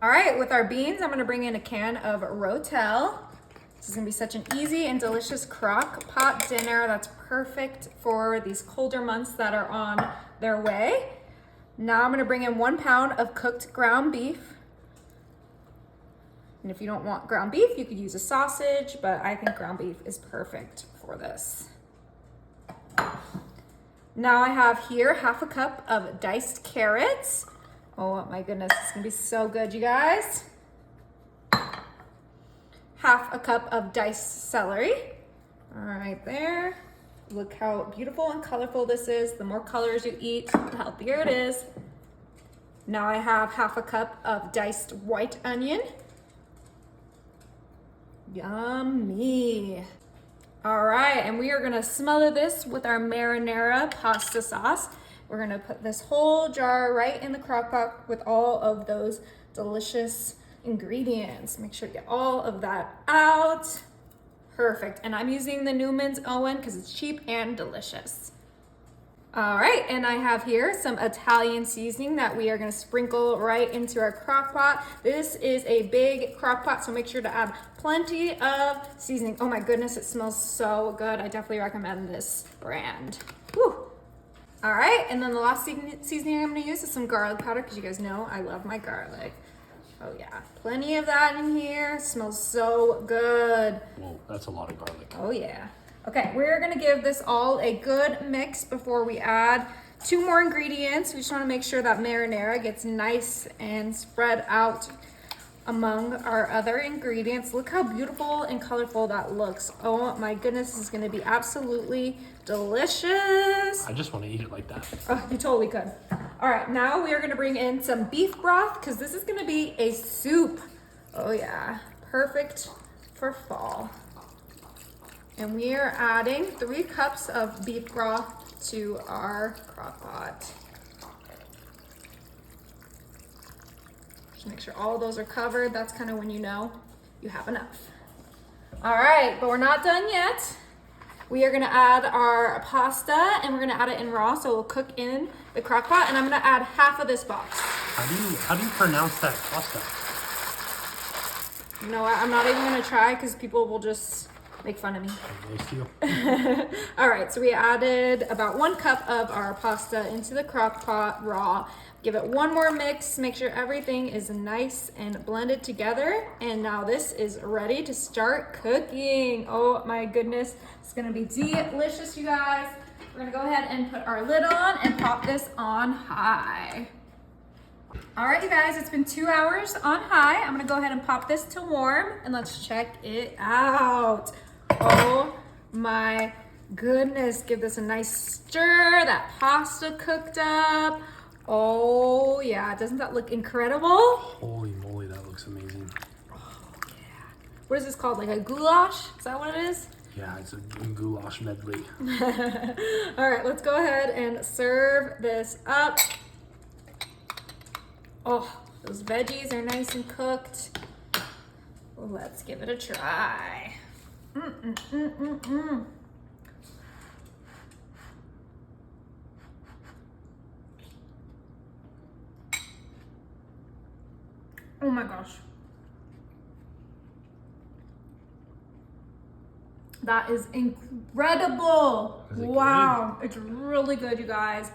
All right, with our beans, I'm gonna bring in a can of Rotel. This is gonna be such an easy and delicious crock pot dinner that's perfect for these colder months that are on their way. Now I'm gonna bring in 1 pound of cooked ground beef. And if you don't want ground beef, you could use a sausage, but I think ground beef is perfect for this. Now I have here 1/2 cup of diced carrots. Oh my goodness, it's gonna be so good, you guys. 1/2 cup of diced celery. All right there. Look how beautiful and colorful this is. The more colors you eat, the healthier it is. Now I have 1/2 cup of diced white onion. Yummy. All right, and we are gonna smother this with our marinara pasta sauce. We're gonna put this whole jar right in the crock pot with all of those delicious ingredients. Make sure to get all of that out. Perfect, and I'm using the Newman's Owen because it's cheap and delicious. All right, and I have here some Italian seasoning that we are gonna sprinkle right into our crock pot. This is a big crock pot, so make sure to add plenty of seasoning. Oh my goodness, it smells so good. I definitely recommend this brand. Whew. All right, and then the last seasoning I'm gonna use is some garlic powder because you guys know I love my garlic. Oh yeah, plenty of that in here. It smells so good. Whoa, that's a lot of garlic. Oh yeah. Okay, we're gonna give this all a good mix before we add 2 more ingredients. We just wanna make sure that marinara gets nice and spread out among our other ingredients. Look how beautiful and colorful that looks. Oh my goodness, this is gonna be absolutely delicious. I just want to eat it like that. Oh, you totally could. All right, now we are gonna bring in some beef broth because this is gonna be a soup. Oh yeah, perfect for fall. And we are adding 3 cups of beef broth to our crock pot. Just make sure all those are covered. That's kind of when you know you have enough. All right, but we're not done yet. We are gonna add our pasta and we're gonna add it in raw, so it'll cook in the crock pot, and I'm gonna add 1/2 of this box. How do you pronounce that pasta? You know what, I'm not even gonna try because people will just make fun of me. All right, so we added about 1 cup of our pasta into the crock pot raw. Give it 1 more mix, make sure everything is nice and blended together. And now this is ready to start cooking. Oh my goodness, it's gonna be delicious, you guys. We're gonna go ahead and put our lid on and pop this on high. All right, you guys, it's been 2 hours on high. I'm gonna go ahead and pop this to warm and let's check it out. Oh my goodness, give this a nice stir. That pasta cooked up. Oh yeah, doesn't that look incredible? Holy moly, that looks amazing. Oh yeah. What is this called, like a goulash? Is that what it is? Yeah, it's a goulash medley. All right, let's go ahead and serve this up. Oh, those veggies are nice and cooked. Let's give it a try. Oh my gosh. That is incredible. Is it wow. Good? It's really good, you guys.